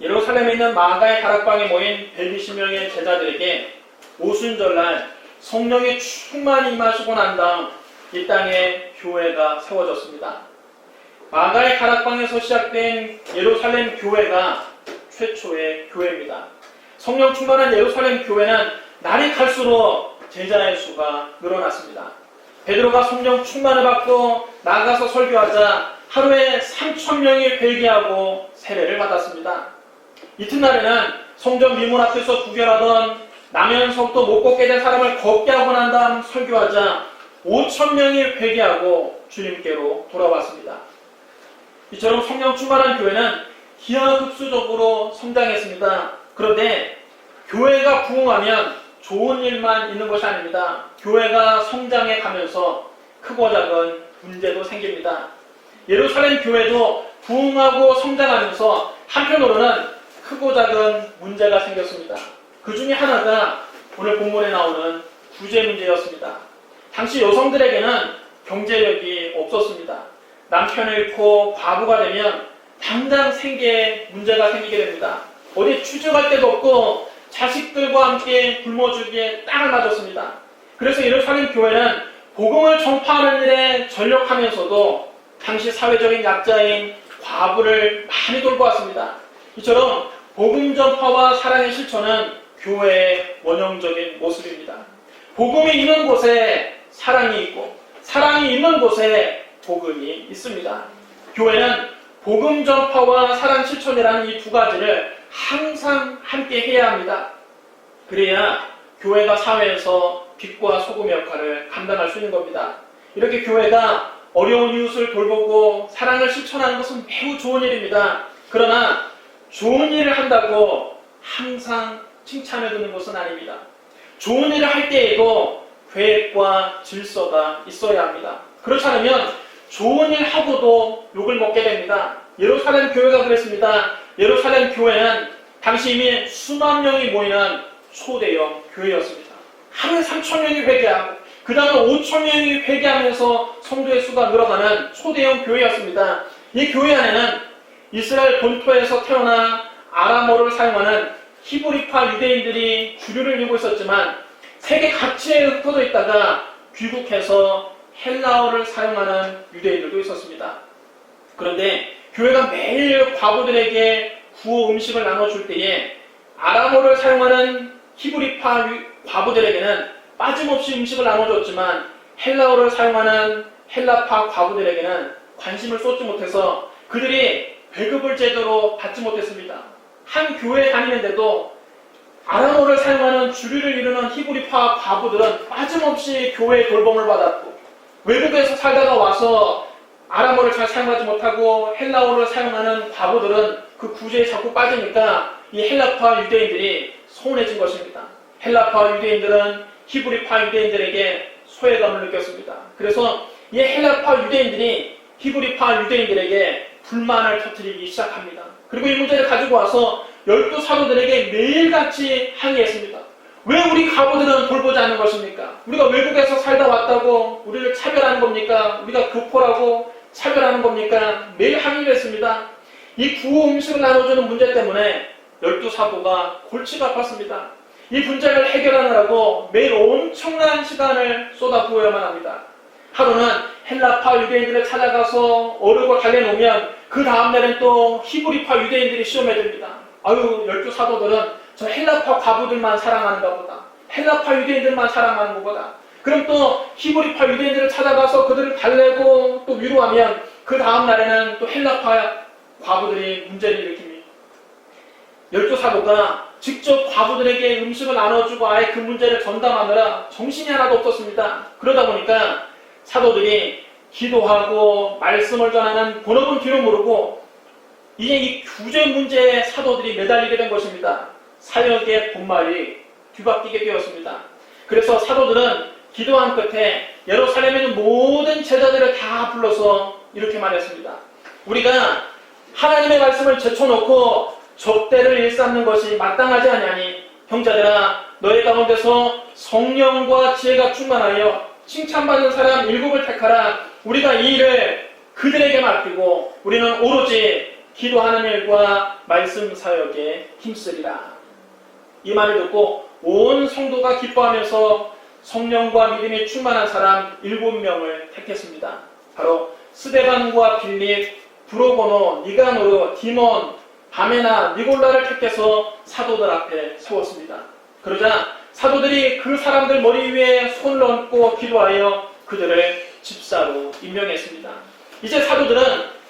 예루살렘에 있는 마가의 다락방에 모인 120명의 제자들에게 오순절날 성령의 충만히 임하시고 난 다음 이 땅에 교회가 세워졌습니다. 마가의 다락방에서 시작된 예루살렘 교회가 최초의 교회입니다. 성령 충만한 예루살렘 교회는 날이 갈수록 제자의 수가 늘어났습니다. 베드로가 성령 충만을 받고 나가서 설교하자 하루에 3,000명이 회개하고 세례를 받았습니다. 이튿날에는 성전 미문 앞에서 구결하던 나면서부터 못 걷게 된 사람을 걷게 하고 난 다음 설교하자 5,000명이 회개하고 주님께로 돌아왔습니다. 이처럼 성령 충만한 교회는 기하급수적으로 성장했습니다. 그런데 교회가 부흥하면 좋은 일만 있는 것이 아닙니다. 교회가 성장해 가면서 크고 작은 문제도 생깁니다. 예루살렘 교회도 부흥하고 성장하면서 한편으로는 크고 작은 문제가 생겼습니다. 그 중에 하나가 오늘 본문에 나오는 구제 문제였습니다. 당시 여성들에게는 경제력이 없었습니다. 남편을 잃고 과부가 되면 당장 생계에 문제가 생기게 됩니다. 어디 취직할 데도 없고 자식들과 함께 굶어 죽기에 땅을 맞았습니다. 그래서 예루살렘 교회는 복음을 전파하는 일에 전력하면서도 당시 사회적인 약자인 과부를 많이 돌보았습니다. 이처럼 복음 전파와 사랑의 실천은 교회의 원형적인 모습입니다. 복음이 있는 곳에 사랑이 있고 사랑이 있는 곳에 복음이 있습니다. 교회는 복음 전파와 사랑 실천이라는 이 두 가지를 항상 함께 해야 합니다. 그래야 교회가 사회에서 빛과 소금의 역할을 감당할 수 있는 겁니다. 이렇게 교회가 어려운 이웃을 돌보고 사랑을 실천하는 것은 매우 좋은 일입니다. 그러나 좋은 일을 한다고 항상 칭찬해 주는 것은 아닙니다. 좋은 일을 할 때에도 계획과 질서가 있어야 합니다. 그렇지 않으면 좋은 일 하고도 욕을 먹게 됩니다. 예루살렘 교회가 그랬습니다. 예루살렘 교회는 당시 이미 수만 명이 모이는 초대형 교회였습니다. 하루에 3,000명이 회개하고 그 다음에 5,000명이 회개하면서 성도의 수가 늘어가는 초대형 교회였습니다. 이 교회 안에는 이스라엘 본토에서 태어나 아람어를 사용하는 히브리파 유대인들이 주류를 이루고 있었지만 세계 각지에 흩어져 있다가 귀국해서 헬라어를 사용하는 유대인들도 있었습니다. 그런데 교회가 매일 과부들에게 구호 음식을 나눠줄 때에 아람어를 사용하는 히브리파 과부들에게는 빠짐없이 음식을 나눠줬지만 헬라어를 사용하는 헬라파 과부들에게는 관심을 쏟지 못해서 그들이 배급을 제대로 받지 못했습니다. 한 교회에 다니는데도 아람어를 사용하는 주류를 이루는 히브리파 과부들은 빠짐없이 교회의 돌봄을 받았고 외국에서 살다가 와서 아람어를 잘 사용하지 못하고 헬라어를 사용하는 과부들은 그 구제에 자꾸 빠지니까 이 헬라파 유대인들이 소원해진 것입니다. 헬라파 유대인들은 히브리파 유대인들에게 소외감을 느꼈습니다. 그래서 이 헬라파 유대인들이 히브리파 유대인들에게 불만을 터뜨리기 시작합니다. 그리고 이 문제를 가지고 와서 12사도들에게 매일같이 항의했습니다. 왜 우리 과부들은 돌보지 않는 것입니까? 우리가 외국에서 살다 왔다고 우리를 차별하는 겁니까? 우리가 교포라고 차별하는 겁니까? 매일 항의를 했습니다. 이 구호 음식을 나눠주는 문제 때문에 12사도가 골치가 아팠습니다. 이 문제를 해결하느라고 매일 엄청난 시간을 쏟아부어야만 합니다. 하루는 헬라파 유대인들을 찾아가서 어르고 달래놓으면 그 다음날엔 또 히브리파 유대인들이 시험에 듭니다. 아유, 12사도들은 저 헬라파 과부들만 사랑하는가 보다. 헬라파 유대인들만 사랑하는 것보다. 그럼 또 히브리파 유대인들을 찾아가서 그들을 달래고 또 위로하면 그 다음날에는 또 헬라파 과부들이 문제를 일으킵니다. 12사도가 직접 과부들에게 음식을 나눠주고 아예 그 문제를 전담하느라 정신이 하나도 없었습니다. 그러다 보니까 사도들이 기도하고 말씀을 전하는 본업은 뒤로 모르고 이제 이 구제 문제에 사도들이 매달리게 된 것입니다. 사역의 본말이 뒤바뀌게 되었습니다. 그래서 사도들은 기도한 끝에 예루살렘에 있는 모든 제자들을 다 불러서 이렇게 말했습니다. 우리가 하나님의 말씀을 제쳐놓고 적대를 일삼는 것이 마땅하지 아니하니 형제들아 너희 가운데서 성령과 지혜가 충만하여 칭찬받는 사람 7을 택하라. 우리가 이 일을 그들에게 맡기고 우리는 오로지 기도하는 일과 말씀 사역에 힘쓰리라. 이 말을 듣고 온 성도가 기뻐하면서 성령과 믿음이 충만한 사람 7명을 택했습니다. 바로 스데반과 빌립, 브로고노, 니가노르, 디몬, 바메나, 니골라를 택해서 사도들 앞에 세웠습니다. 그러자 사도들이 그 사람들 머리 위에 손을 얹고 기도하여 그들을 집사로 임명했습니다. 이제 사도들은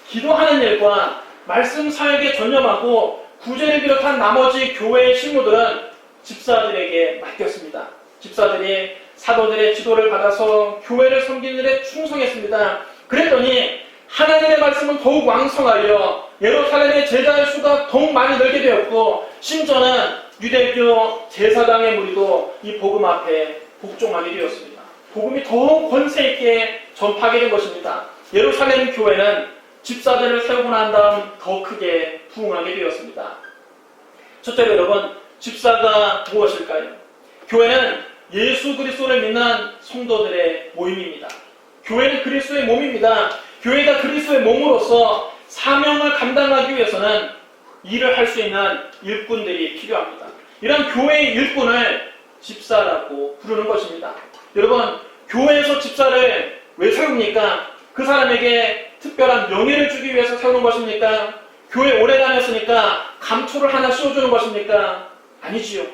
기도하는 일과 말씀 사역에 전념하고 구제를 비롯한 나머지 교회의 식무들은 집사들에게 맡겼습니다. 집사들이 사도들의 지도를 받아서 교회를 섬기는 일에 충성했습니다. 그랬더니 하나님의 말씀은 더욱 왕성하여 예루살렘의 제자의 수가 더욱 많이 늘게 되었고, 심지어는 유대교 제사장의 무리도 이 복음 앞에 복종하게 되었습니다. 복음이 더욱 권세 있게 전파하게 된 것입니다. 예루살렘 교회는 집사들을 세우고 난 다음 더 크게 부흥하게 되었습니다. 첫째로 여러분, 집사가 무엇일까요? 교회는 예수 그리스도를 믿는 성도들의 모임입니다. 교회는 그리스도의 몸입니다. 교회가 그리스도의 몸으로서 사명을 감당하기 위해서는 일을 할 수 있는 일꾼들이 필요합니다. 이런 교회의 일꾼을 집사라고 부르는 것입니다. 여러분, 교회에서 집사를 왜 세웁니까? 그 사람에게 특별한 명예를 주기 위해서 세우는 것입니까? 교회 오래 다녔으니까 감초를 하나 씌워주는 것입니까? 아니지요.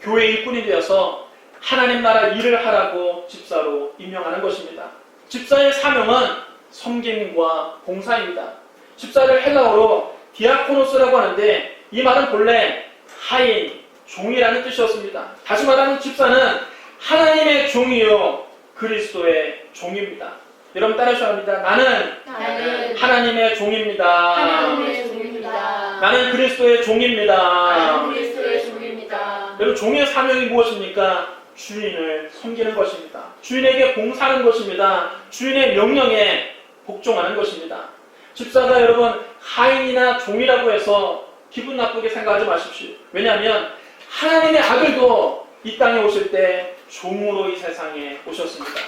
교회 일꾼이 되어서 하나님 나라 일을 하라고 집사로 임명하는 것입니다. 집사의 사명은 섬김과 봉사입니다. 집사를 헬라어로 디아코노스라고 하는데, 이 말은 본래 하인, 종이라는 뜻이었습니다. 다시 말하면 집사는 하나님의 종이요 그리스도의 종입니다. 여러분 따라하셔야 합니다. 나는 하나님의 종입니다. 하나님의 종입니다. 나는 그리스도의 종입니다. 나는 그리스도의 종입니다. 여러분, 종의 사명이 무엇입니까? 주인을 섬기는 것입니다. 주인에게 봉사하는 것입니다. 주인의 명령에 복종하는 것입니다. 집사가 여러분 하인이나 종이라고 해서 기분 나쁘게 생각하지 마십시오. 왜냐하면 하나님의 아들도 이 땅에 오실 때 종으로 이 세상에 오셨습니다.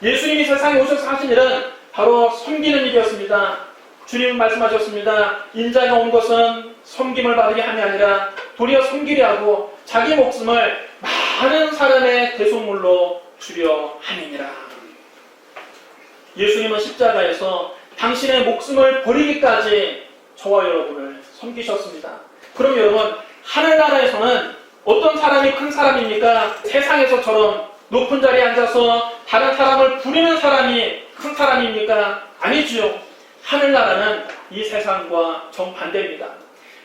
예수님이 세상에 오셔서 하신 일은 바로 섬기는 일이었습니다. 주님은 말씀하셨습니다. 인자가 온 것은 섬김을 받으게 함이 아니라 도리어 섬기려 하고 자기 목숨을 많은 사람의 대속물로 주려 함이니라. 예수님은 십자가에서 당신의 목숨을 버리기까지 저와 여러분을 섬기셨습니다. 그럼 여러분, 하늘나라에서는 어떤 사람이 큰 사람입니까? 세상에서처럼 높은 자리에 앉아서 다른 사람을 부리는 사람이 큰 사람입니까? 아니지요. 하늘나라는 이 세상과 정반대입니다.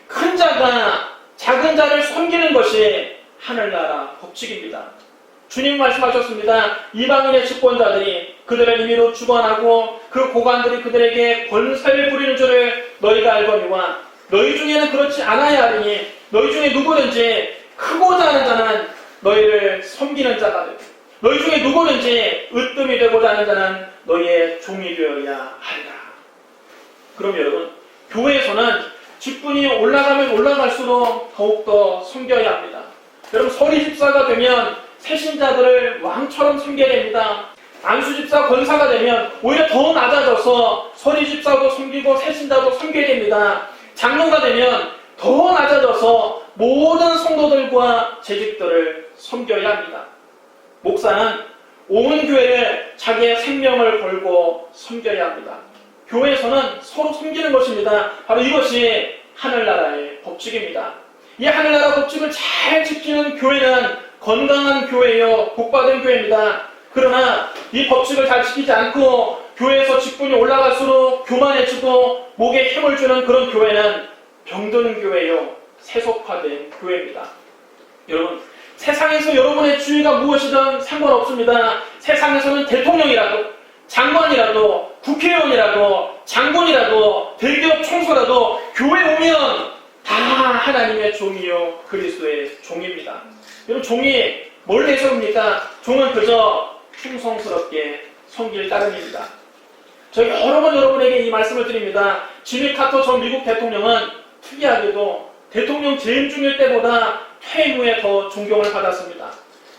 큰 자가 작은 자를 섬기는 것이 하늘나라 법칙입니다. 주님 말씀하셨습니다. 이방인의 집권자들이 그들의 임의로 주관하고 그 고관들이 그들에게 권세를 부리는 줄을 너희가 알거니와 너희 중에는 그렇지 않아야 하리니 너희 중에 누구든지 크고자 하는 자는 너희를 섬기는 자가 되고 너희 중에 누구든지 으뜸이 되고자 하는 자는 너희의 종이 되어야 하리라. 그럼 여러분, 교회에서는 직분이 올라가면 올라갈수록 더욱더 섬겨야 합니다. 여러분, 서리집사가 되면 새신자들을 왕처럼 섬겨야 됩니다. 안수집사 권사가 되면 오히려 더 낮아져서 서리집사도 섬기고 새신자도 섬겨야 됩니다. 장로가 되면 더 낮아져서 모든 성도들과 재직들을 섬겨야 합니다. 목사는 온 교회를 자기의 생명을 걸고 섬겨야 합니다. 교회에서는 서로 섬기는 것입니다. 바로 이것이 하늘나라의 법칙입니다. 이 하늘나라 법칙을 잘 지키는 교회는 건강한 교회요, 복받은 교회입니다. 그러나 이 법칙을 잘 지키지 않고 교회에서 직분이 올라갈수록 교만해지고 목에 힘을 주는 그런 교회는 병드는 교회요, 세속화된 교회입니다. 여러분, 세상에서 여러분의 주의가 무엇이든 상관없습니다. 세상에서는 대통령이라도 장관이라도 국회의원이라도 장군이라도 대기업 총수라도 교회 오면 다 하나님의 종이요 그리스도의 종입니다. 여러분, 종이 뭘 내세웁니까? 종은 그저 충성스럽게 섬길 따름입니다. 저희가 여러 번 여러분에게 이 말씀을 드립니다. 지미 카터 전 미국 대통령은 특이하게도 대통령 재임 중일 때보다 퇴임 후에 더 존경을 받았습니다.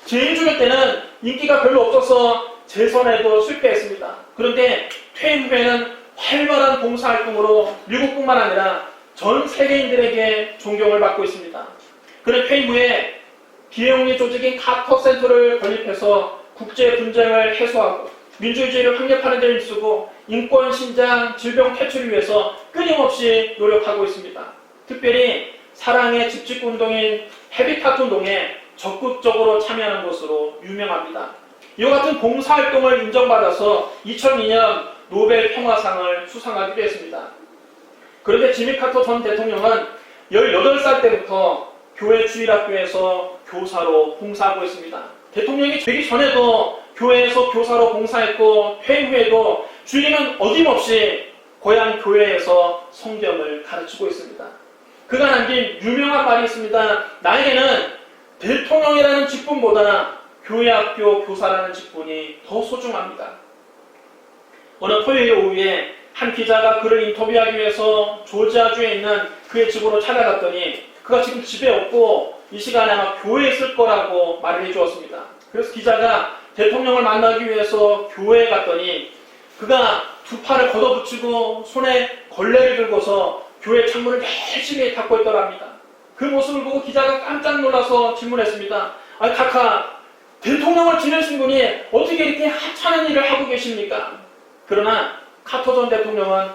재임 중일 때는 인기가 별로 없어서 재선에도 실패했습니다. 그런데 퇴임 후에는 활발한 봉사활동으로 미국뿐만 아니라 전 세계인들에게 존경을 받고 있습니다. 그는 퇴임 후에 비영리 조직인 카터 센터를 건립해서 국제 분쟁을 해소하고 민주주의를 확립하는 데 힘쓰고 인권 신장, 질병 퇴출을 위해서 끊임없이 노력하고 있습니다. 특별히 사랑의 집집구 운동인 헤비타트 운동에 적극적으로 참여하는 것으로 유명합니다. 이와 같은 봉사활동을 인정받아서 2002년 노벨 평화상을 수상하기도 했습니다. 그런데 지미 카터 전 대통령은 18살 때부터 교회 주일학교에서 교사로 봉사하고 있습니다. 대통령이 되기 전에도 교회에서 교사로 봉사했고 퇴임 후에도 주일은 어김없이 고향 교회에서 성경을 가르치고 있습니다. 그가 남긴 유명한 말이 있습니다. 나에게는 대통령이라는 직분보다 교회학교 교사라는 직분이 더 소중합니다. 어느 토요일 오후에 한 기자가 그를 인터뷰하기 위해서 조지아주에 있는 그의 집으로 찾아갔더니 그가 지금 집에 없고 이 시간에 아마 교회에 있을 거라고 말을 해주었습니다. 그래서 기자가 대통령을 만나기 위해서 교회에 갔더니 그가 두 팔을 걷어붙이고 손에 걸레를 들고서 교회 창문을 열심히 닫고 있더랍니다. 그 모습을 보고 기자가 깜짝 놀라서 질문했습니다. 아니 카카, 대통령을 지내신 분이 어떻게 이렇게 하찮은 일을 하고 계십니까? 그러나 카터 전 대통령은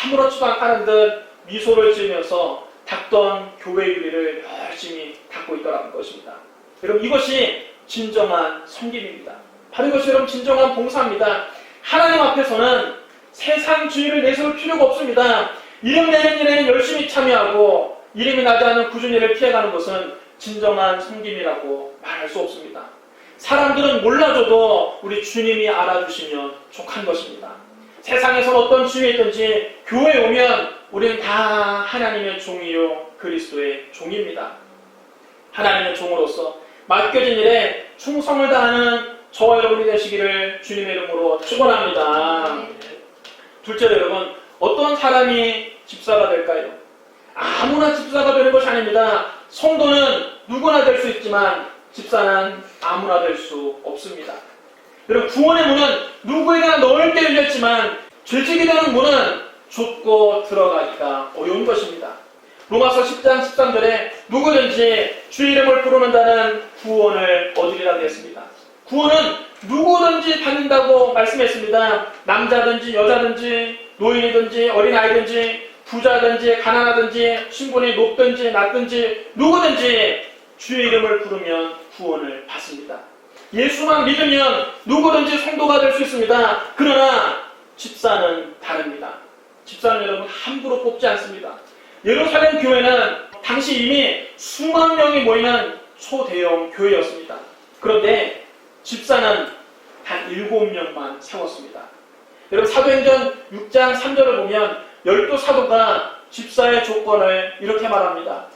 아무렇지도 않다는 듯 미소를 지으면서 닫던 교회 유리를 열심히 닫고 있더라는 것입니다. 여러분, 이것이 진정한 섬김입니다. 바로 이것이 여러분 진정한 봉사입니다. 하나님 앞에서는 세상주의를 내세울 필요가 없습니다. 이름 내는 일에는 열심히 참여하고 이름이 나지 않은 굳은 일을 피해가는 것은 진정한 섬김이라고 말할 수 없습니다. 사람들은 몰라줘도 우리 주님이 알아주시면 족한 것입니다. 세상에서 어떤 주위에 있든지 교회에 오면 우리는 다 하나님의 종이요 그리스도의 종입니다. 하나님의 종으로서 맡겨진 일에 충성을 다하는 저와 여러분이 되시기를 주님의 이름으로 축원합니다. 둘째로 여러분, 어떤 사람이 집사가 될까요? 아무나 집사가 되는 것이 아닙니다. 성도는 누구나 될 수 있지만 집사는 아무나 될 수 없습니다. 여러분, 구원의 문은 누구에게나 넓게 열렸지만 죄직이 되는 문은 좁고 들어가기가 어려운 것입니다. 로마서 10장 13절에 누구든지 주의 이름을 부르는 자는 구원을 얻으리라 되었습니다. 구원은 누구든지 받는다고 말씀했습니다. 남자든지 여자든지 노인이든지 어린아이든지 부자든지 가난하든지 신분이 높든지 낮든지 누구든지 주의 이름을 부르면 구원을 받습니다. 예수만 믿으면 누구든지 성도가 될 수 있습니다. 그러나 집사는 다릅니다. 집사는 여러분 함부로 뽑지 않습니다. 예루살렘 교회는 당시 이미 수만 명이 모이는 초대형 교회였습니다. 그런데 집사는 단 7명만 세웠습니다. 여러분, 사도행전 6장 3절을 보면 12사도가 집사의 조건을 이렇게 말합니다.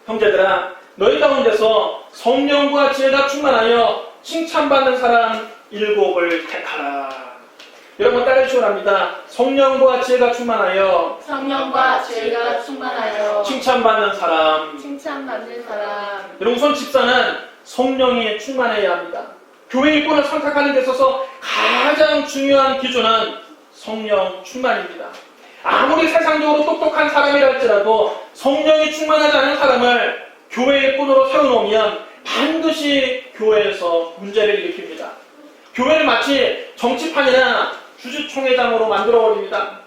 형제들아, 너희 가운데서 성령과 지혜가 충만하여 칭찬받는 사람 7을 택하라. 여러분 따라주시기 바랍니다. 성령과 지혜가 충만하여 칭찬받는 사람. 여러분, 우선 집사는 성령이 충만해야 합니다. 교회 일꾼을 선택하는 데 있어서 가장 중요한 기준은 성령 충만입니다. 아무리 세상적으로 똑똑한 사람이라 할지라도 성령이 충만하지 않은 사람을 교회 일꾼으로 세워놓으면 반드시 교회에서 문제를 일으킵니다. 교회를 마치 정치판이나 주주총회장으로 만들어버립니다.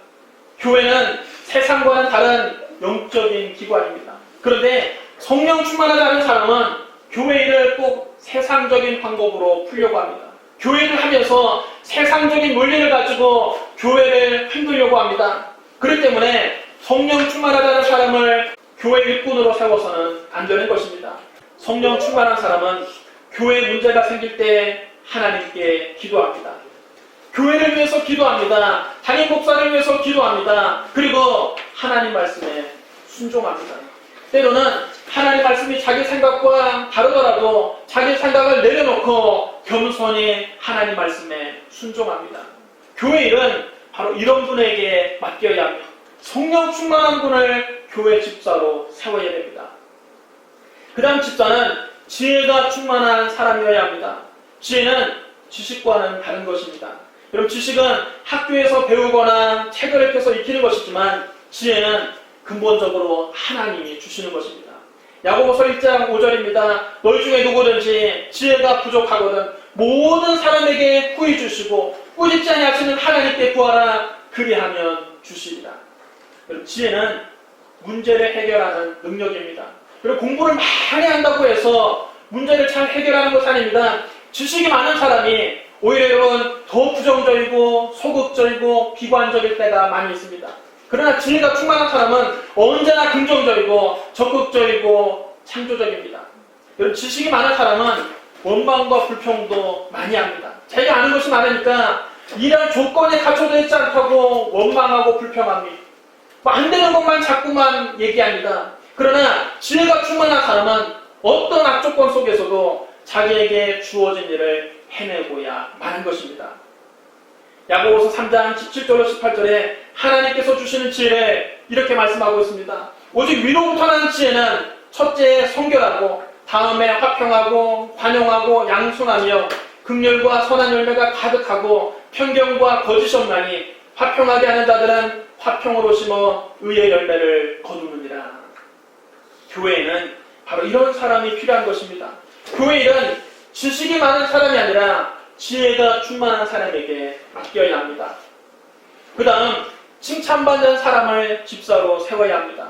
교회는 세상과는 다른 영적인 기관입니다. 그런데 성령 충만하지 않은 사람은 교회 일을 꼭 세상적인 방법으로 풀려고 합니다. 교회 일을 하면서 세상적인 논리를 가지고 교회를 흔들려고 합니다. 그렇기 때문에 성령 충만하지 않은 사람을 교회 일꾼으로 세워서는 안 되는 것입니다. 성령 충만한 사람은 교회 문제가 생길 때 하나님께 기도합니다. 교회를 위해서 기도합니다. 자기 목사를 위해서 기도합니다. 그리고 하나님 말씀에 순종합니다. 때로는 하나님 말씀이 자기 생각과 다르더라도 자기 생각을 내려놓고 겸손히 하나님 말씀에 순종합니다. 교회 일은 바로 이런 분에게 맡겨야 합니다. 성령 충만한 분을 교회 집사로 세워야 됩니다. 그 다음 집사는 지혜가 충만한 사람이어야 합니다. 지혜는 지식과는 다른 것입니다. 여러분, 지식은 학교에서 배우거나 책을 읽혀서 익히는 것이지만 지혜는 근본적으로 하나님이 주시는 것입니다. 야고보서 1장 5절입니다. 너희 중에 누구든지 지혜가 부족하거든 모든 사람에게 후히 주시고 꾸짖지 아니하시는 하나님께 구하라 그리하면 주시리라. 여러분, 지혜는 문제를 해결하는 능력입니다. 그리고 공부를 많이 한다고 해서 문제를 잘 해결하는 것이 아닙니다. 지식이 많은 사람이 오히려 여러분 더 부정적이고 소극적이고 비관적일 때가 많이 있습니다. 그러나 지혜가 충만한 사람은 언제나 긍정적이고 적극적이고 창조적입니다. 여러분, 지식이 많은 사람은 원망과 불평도 많이 합니다. 자기가 아는 것이 많으니까 이런 조건에 갖춰져 있지 않다고 원망하고 불평합니다. 안 되는 것만 자꾸만 얘기합니다. 그러나 지혜가 충만한 사람은 어떤 악조건 속에서도 자기에게 주어진 일을 해내고야 마는 것입니다. 야고보서 3장 17절로 18절에 하나님께서 주시는 지혜를 이렇게 말씀하고 있습니다. 오직 위로부터 나는 지혜는 첫째 성결하고 다음에 화평하고 관용하고 양순하며 긍휼과 선한 열매가 가득하고 편견과 거짓이 없나니 화평하게 하는 자들은 화평으로 심어 의의 열매를 거두느니라. 교회에는 바로 이런 사람이 필요한 것입니다. 교회 일은 지식이 많은 사람이 아니라 지혜가 충만한 사람에게 맡겨야 합니다. 그 다음 칭찬받는 사람을 집사로 세워야 합니다.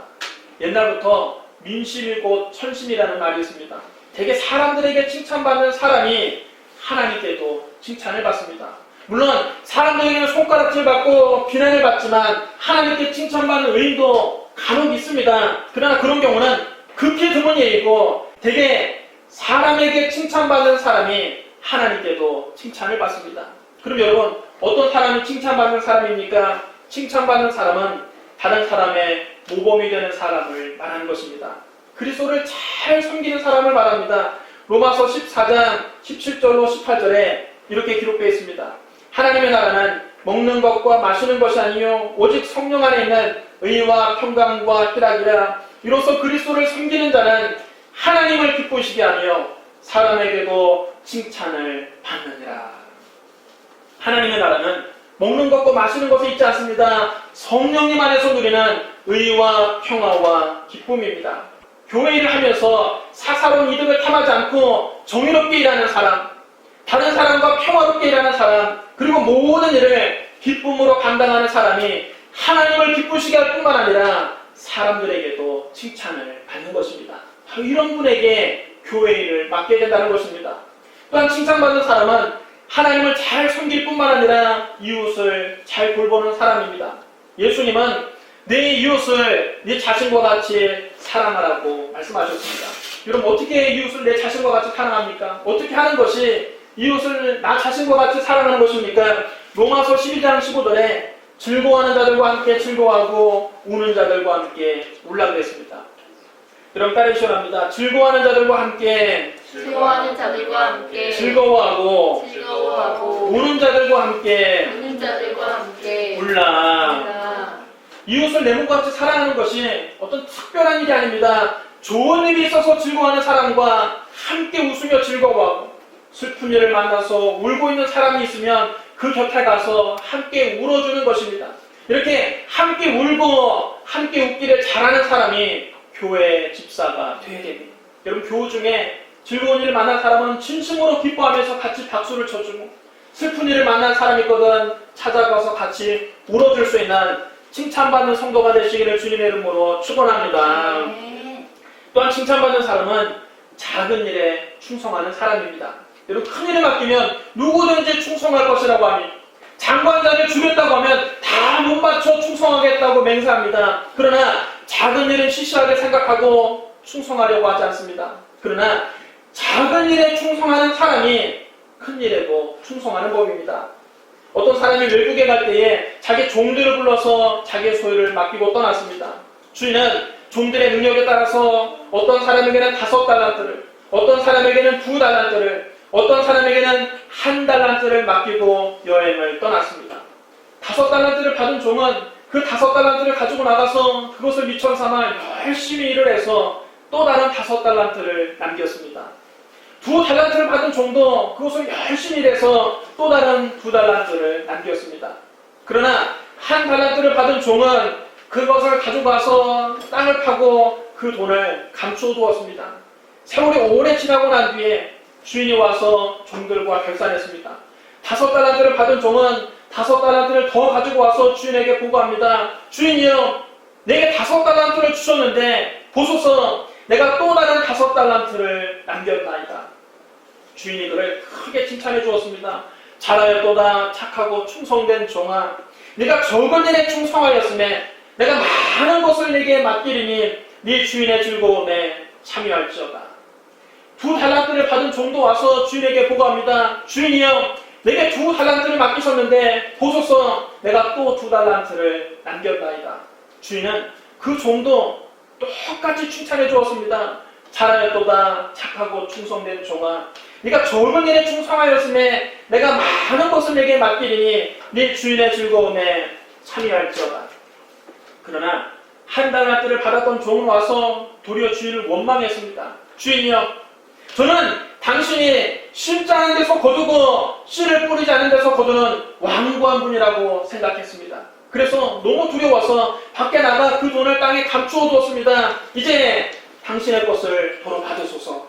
옛날부터 민심이 곧 천심이라는 말이 있습니다. 되게 사람들에게 칭찬받는 사람이 하나님께도 칭찬을 받습니다. 물론 사람들에게는 손가락질 받고 비난을 받지만 하나님께 칭찬받는 의인도 간혹 있습니다. 그러나 그런 경우는 극히 드문 일이고 되게 사람에게 칭찬받는 사람이 하나님께도 칭찬을 받습니다. 그럼 여러분, 어떤 사람이 칭찬받는 사람입니까? 칭찬받는 사람은 다른 사람의 모범이 되는 사람을 말하는 것입니다. 그리스도를 잘 섬기는 사람을 말합니다. 로마서 14장 17절로 18절에 이렇게 기록되어 있습니다. 하나님의 나라는 먹는 것과 마시는 것이 아니요 오직 성령 안에 있는 의와 평강과 희락이라. 이로써 그리스도를 섬기는 자는 하나님을 기쁘시게 하며 사람에게도 칭찬을 받느니라. 하나님의 나라는 먹는 것과 마시는 것이 있지 않습니다. 성령님 안에서 누리는 의와 평화와 기쁨입니다. 교회 일을 하면서 사사로운 이득을 탐하지 않고 정의롭게 일하는 사람, 다른 사람과 평화롭게 일하는 사람, 그리고 모든 일을 기쁨으로 감당하는 사람이 하나님을 기쁘시게 할 뿐만 아니라 사람들에게도 칭찬을 받는 것입니다. 바로 이런 분에게 교회 일을 맡게 된다는 것입니다. 또한 칭찬받는 사람은 하나님을 잘 섬길 뿐만 아니라 이웃을 잘 돌보는 사람입니다. 예수님은 내 이웃을 내 자신과 같이 사랑하라고 말씀하셨습니다. 여러분, 어떻게 이웃을 내 자신과 같이 사랑합니까? 어떻게 하는 것이 이웃을 나 자신과 같이 사랑하는 것입니까? 로마서 12장 15절에 즐거워하는 자들과 함께 즐거워하고 우는 자들과 함께 울라 그랬습니다. 여러분, 따르시기 바랍니다. 즐거워하는 자들과 함께 즐거워하는 자들과 함께 즐거워하고 우는 자들과 함께 우는 자들과 함께 울라. 이웃을 내 몸과 같이 사랑하는 것이 어떤 특별한 일이 아닙니다. 좋은 일이 있어서 즐거워하는 사람과 함께 웃으며 즐거워하고 슬픈 일을 만나서 울고 있는 사람이 있으면 그 곁에 가서 함께 울어주는 것입니다. 이렇게 함께 울고 함께 웃기를 잘하는 사람이 교회 집사가 되어야 됩니다. 여러분, 교우 중에 즐거운 일을 만난 사람은 진심으로 기뻐하면서 같이 박수를 쳐주고 슬픈 일을 만난 사람이 있거든 찾아가서 같이 울어줄 수 있는 칭찬받는 성도가 되시기를 주님의 이름으로 축원합니다. 또한 칭찬받는 사람은 작은 일에 충성하는 사람입니다. 여러분, 큰 일을 맡기면 누구든지 충성할 것이라고 합니다. 장관장을 주겠다고 하면 다 못 맞춰 충성하겠다고 맹세합니다. 그러나 작은 일은 시시하게 생각하고 충성하려고 하지 않습니다. 그러나 작은 일에 충성하는 사람이 큰 일에도 충성하는 법입니다. 어떤 사람이 외국에 갈 때에 자기 종들을 불러서 자기의 소유를 맡기고 떠났습니다. 주인은 종들의 능력에 따라서 어떤 사람에게는 5달란트를, 어떤 사람에게는 2달란트를, 어떤 사람에게는 1달란트를 맡기고 여행을 떠났습니다. 5달란트를 받은 종은 그 5달란트를 가지고 나가서 그것을 미천 삼아 열심히 일을 해서 또 다른 5달란트를 남겼습니다. 2달란트를 받은 종도 그것을 열심히 일해서 또 다른 2달란트를 남겼습니다. 그러나 1달란트를 받은 종은 그것을 가져가서 땅을 파고 그 돈을 감춰두었습니다. 세월이 오래 지나고 난 뒤에 주인이 와서 종들과 결산했습니다. 5달란트를 받은 종은 5달란트를 더 가지고 와서 주인에게 보고합니다. 주인이요, 내게 5달란트를 주셨는데 보소서, 내가 또 다른 5달란트를 남겼나이다. 주인이 그를 크게 칭찬해 주었습니다. 잘하였도다 착하고 충성된 종아, 네가 적은 일에 충성하였음에 내가 많은 것을 네게 맡기리니 네 주인의 즐거움에 참여할지어다. 2달란트를 받은 종도 와서 주인에게 보고합니다. 주인이여, 내게 2달란트를 맡기셨는데 보소서, 내가 또 2달란트를 남겼나이다. 주인은 그 종도 똑같이 칭찬해 주었습니다. 잘하였도다 착하고 충성된 종아, 네가 적은 일에 충성하였음에 내가 많은 것을 내게 맡기리니 네 주인의 즐거움에 참여할지어다. 그러나 1달란트를 받았던 종은 와서 도리어 주인을 원망했습니다. 주인이여, 저는 당신이 심지 않은 데서 거두고 씨를 뿌리지 않은 데서 거두는 완고한 분이라고 생각했습니다. 그래서 너무 두려워서 밖에 나가 그 돈을 땅에 감추어 두었습니다. 이제 당신의 것을 도로 받으소서.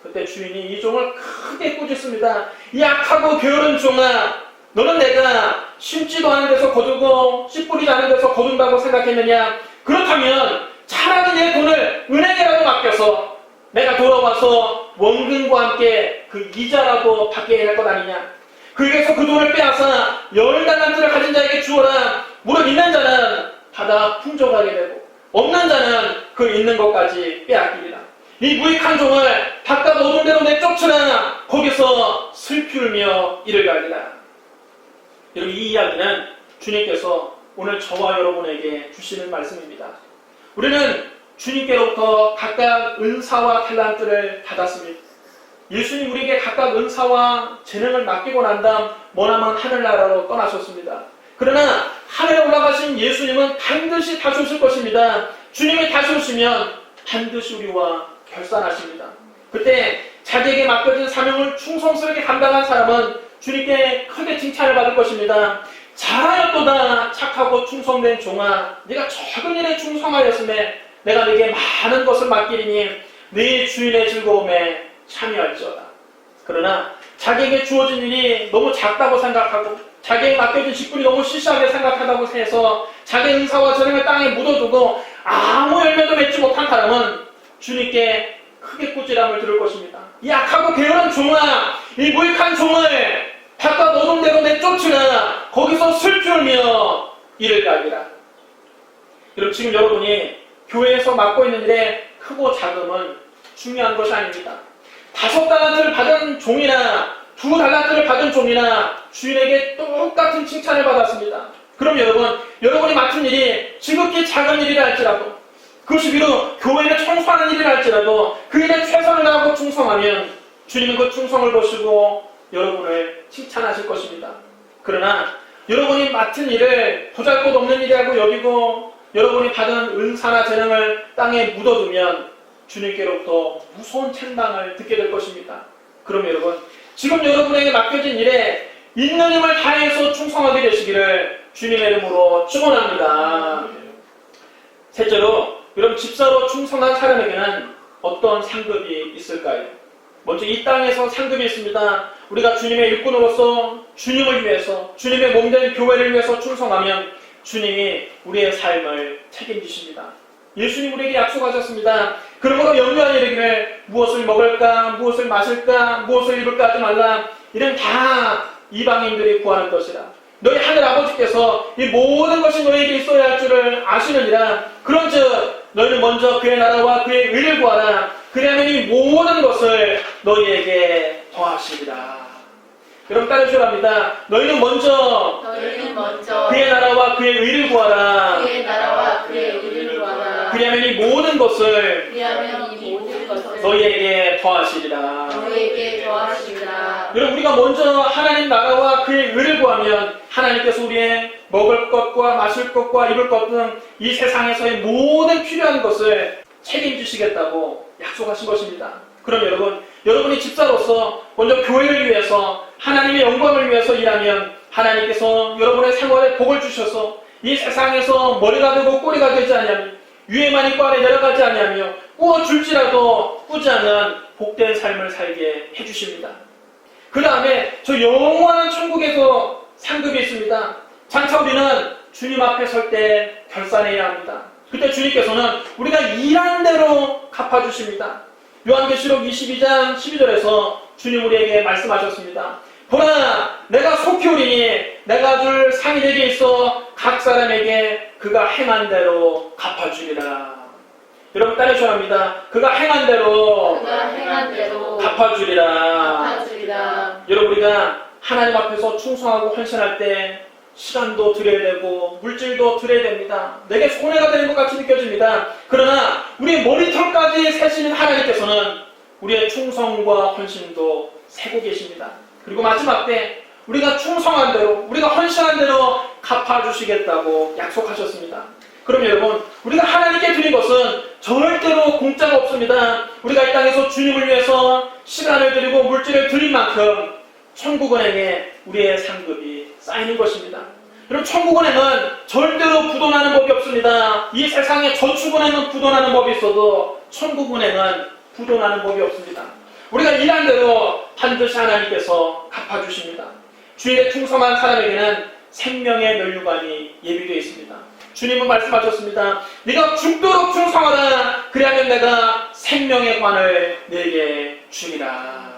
그때 주인이 이 종을 크게 꾸짖습니다. 이 악하고 게으른 종아, 너는 내가 심지도 않은 데서 거두고 씨 뿌리지 않은 데서 거둔다고 생각했느냐? 그렇다면 차라리 내 돈을 은행에라도 맡겨서 내가 돌아와서 원금과 함께 그 이자라도 받게 해야 할 것 아니냐? 그에게서 그 돈을 빼앗아 10달란트를 가진 자에게 주어라. 무릇 있는 자는 받아 풍족하게 되고 없는 자는 그 있는 것까지 빼앗기리라. 이 무익한 종을 바깥 어두운 데로 내쫓으라. 거기서 슬피 울며 이를 갈리라. 여러분, 이 이야기는 주님께서 오늘 저와 여러분에게 주시는 말씀입니다. 우리는 주님께로부터 각각 은사와 탤런트를 받았습니다. 예수님 우리에게 각각 은사와 재능을 맡기고 난 다음 머나먼 하늘나라로 떠나셨습니다. 그러나 하늘에 올라가신 예수님은 반드시 다시 오실 것입니다. 주님이 다시 오시면 반드시 우리와 결산하십니다. 그때 자기에게 맡겨진 사명을 충성스럽게 감당한 사람은 주님께 크게 칭찬을 받을 것입니다. 잘하였도다 착하고 충성된 종아, 네가 적은 일에 충성하였음에 내가 네게 많은 것을 맡기리니 네 주인의 즐거움에 참여할지어다. 그러나 자기에게 주어진 일이 너무 작다고 생각하고 자기에게 맡겨진 직분이 너무 시시하게 생각한다고 해서 자기 은사와 재능을 땅에 묻어두고 아무 열매도 맺지 못한 사람은 주님께 크게 꾸지람을 들을 것입니다. 이 악하고 게으른 종아, 이 무익한 종을 바깥 어두운 데로 내쫓으라. 거기서 슬피 울며 이를 갈리라. 여러분, 지금 여러분이 교회에서 맡고 있는 일에 크고 작음은 중요한 것이 아닙니다. 5달란트를 받은 종이나 2달란트를 받은 종이나 주인에게 똑같은 칭찬을 받았습니다. 그럼 여러분이 맡은 일이 지극히 작은 일이라 할지라도, 그것이 비록 교회를 청소하는 일이라 할지라도 그 일에 최선을 다하고 충성하면 주님은 그 충성을 보시고 여러분을 칭찬하실 것입니다. 그러나 여러분이 맡은 일을 보잘것없는 일이라고 여기고 여러분이 받은 은사나 재능을 땅에 묻어두면 주님께로부터 무서운 책망을 듣게 될 것입니다. 그럼 여러분, 지금 여러분에게 맡겨진 일에 있는 힘을 다해서 충성하게 되시기를 주님의 이름으로 축원합니다. 셋째로, 여러분, 집사로 충성한 사람에게는 어떤 상급이 있을까요? 먼저 이 땅에서 상급이 있습니다. 우리가 주님의 일꾼으로서 주님을 위해서, 주님의 몸된 교회를 위해서 충성하면 주님이 우리의 삶을 책임지십니다. 예수님 우리에게 약속하셨습니다. 그러므로 염려하여 이르기를 무엇을 먹을까, 무엇을 마실까, 무엇을 입을까 하지 말라. 이는 다 이방인들이 구하는 것이라. 너희 하늘 아버지께서 이 모든 것이 너희에게 있어야 할 줄을 아시느니라. 그런즉 너희는 먼저 그의 나라와 그의 의를 구하라. 그리하면 이 모든 것을 너희에게 더하시리라. 여러분, 따르시오 합니다. 너희는 먼저 그의 나라와 그의 의를 구하라. 그리하면 이 모든 것을 너희에게 더하시리라. 여러분, 우리가 먼저 하나님 나라와 그의 의를 구하면 하나님께서 우리의 먹을 것과 마실 것과 입을 것 등 이 세상에서의 모든 필요한 것을 책임지시겠다고 약속하신 것입니다. 그럼 여러분, 여러분이 집사로서 먼저 교회를 위해서 하나님의 영광을 위해서 일하면 하나님께서 여러분의 생활에 복을 주셔서 이 세상에서 머리가 되고 꼬리가 되지 아니하며 위에만 있고 아래 내려가지 아니하며 꾸어줄지라도 꾸지 않는 복된 삶을 살게 해주십니다. 그 다음에 저 영원한 천국에서 상급이 있습니다. 장차 우리는 주님 앞에 설 때 결산해야 합니다. 그때 주님께서는 우리가 일한 대로 갚아주십니다. 요한계시록 22장 12절에서 주님 우리에게 말씀하셨습니다. 보라, 내가 속히 오리니 내가 줄 상이 내게 있어 각 사람에게 그가 행한 대로 갚아주리라. 여러분 따르셔야 합니다. 그가 행한 대로 갚아주리라. 여러분 우리가 하나님 앞에서 충성하고 헌신할 때 시간도 드려야 되고 물질도 드려야 됩니다. 내게 손해가 되는 것 같이 느껴집니다. 그러나 우리의 머리털까지 세시는 하나님께서는 우리의 충성과 헌신도 세고 계십니다. 그리고 마지막 때 우리가 충성한 대로 우리가 헌신한 대로 갚아주시겠다고 약속하셨습니다. 그럼 여러분 우리가 하나님께 드린 것은 절대로 공짜가 없습니다. 우리가 이 땅에서 주님을 위해서 시간을 드리고 물질을 드린 만큼 천국은행에 우리의 상급이 쌓이는 것입니다. 여러분 천국은행은 절대로 부도나는 법이 없습니다. 이 세상에 저축은행은 부도나는 법이 있어도 천국은행은 부도나는 법이 없습니다. 우리가 일한 대로 반드시 하나님께서 갚아주십니다. 주인의 충성한 사람에게는 생명의 면류관이 예비되어 있습니다. 주님은 말씀하셨습니다. 네가 죽도록 충성하라. 그리하면 내가 생명의 관을 내게 주리라.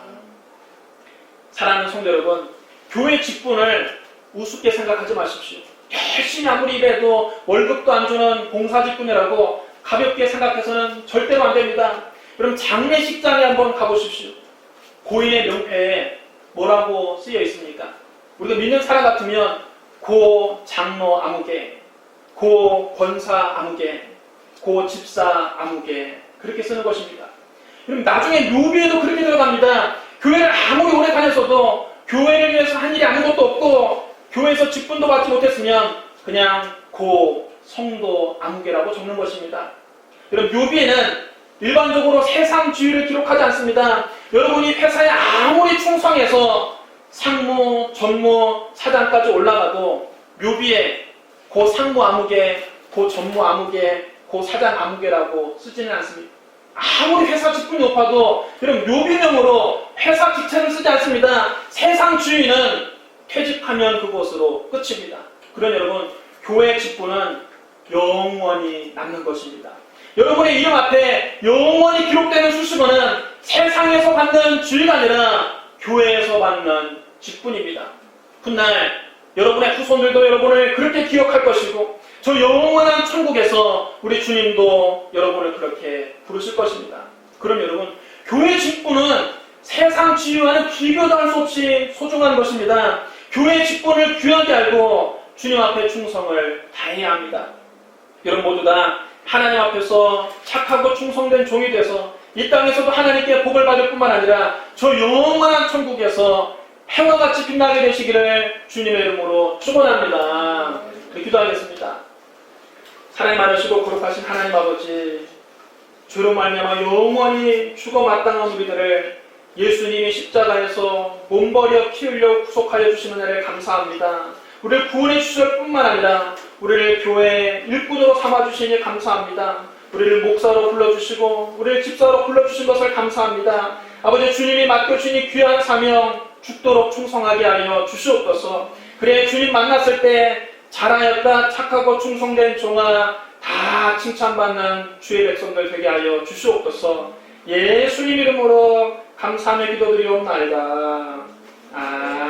사랑하는 성도 여러분, 교회 직분을 우습게 생각하지 마십시오. 열심히 아무리 일해도 월급도 안 주는 봉사직분이라고 가볍게 생각해서는 절대로 안 됩니다. 여러분 장례식장에 한번 가보십시오. 고인의 명패에 뭐라고 쓰여 있습니까? 우리가 믿는 사람 같으면 고 장로 아무개, 고 권사 아무개, 고 집사 아무개 그렇게 쓰는 것입니다. 여러분 나중에 묘비에도 그렇게 들어갑니다. 교회를 아무리 오래 다녔어도 교회를 위해서 한 일이 아무것도 없고 교회에서 직분도 받지 못했으면 그냥 고 성도 아무개라고 적는 것입니다. 여러분 묘비에는 일반적으로 세상 지위를 기록하지 않습니다. 여러분이 회사에 아무리 충성해서 상무, 전무, 사장까지 올라가도 묘비에 고 상무 아무개, 고 전무 아무개, 고 사장 아무개라고 쓰지는 않습니다. 아무리 회사 직분이 높아도 여러분 묘비명으로 회사 직책을 쓰지 않습니다. 세상 주인은 퇴직하면 그곳으로 끝입니다. 그러나 여러분 교회 직분은 영원히 남는 것입니다. 여러분의 이름 앞에 영원히 기록되는 수식어는 세상에서 받는 주의가 아니라 교회에서 받는 직분입니다. 훗날 여러분의 후손들도 여러분을 그렇게 기억할 것이고 저 영원한 천국에서 우리 주님도 여러분을 그렇게 부르실 것입니다. 그럼 여러분 교회 직분은 세상 지위와는 비교도 할 수 없이 소중한 것입니다. 교회 직분을 귀하게 알고 주님 앞에 충성을 다해야 합니다. 여러분 모두 다 하나님 앞에서 착하고 충성된 종이 돼서 이 땅에서도 하나님께 복을 받을 뿐만 아니라 저 영원한 천국에서 해와 같이 빛나게 되시기를 주님의 이름으로 축원합니다. 기도하겠습니다. 사랑이 많으시고 거룩하신 하나님 아버지, 주로 말미암아 영원히 죽어 마땅한 우리들을 예수님이 십자가에서 몸버려 피 흘려 구속하여 주시는 은혜를 감사합니다. 우리를 구원해 주실 뿐만 아니라 우리를 교회의 일꾼으로 삼아주시니 감사합니다. 우리를 목사로 불러주시고 우리를 집사로 불러주신 것을 감사합니다. 아버지 주님이 맡겨주신 이 귀한 사명 죽도록 충성하게 하여 주시옵소서. 그래 주님 만났을 때 잘하였다 착하고 충성된 종아 다 칭찬받는 주의 백성들 되게 하여 주시옵소서. 예수님 이름으로 감사하며 기도드리옵나이다. 아멘.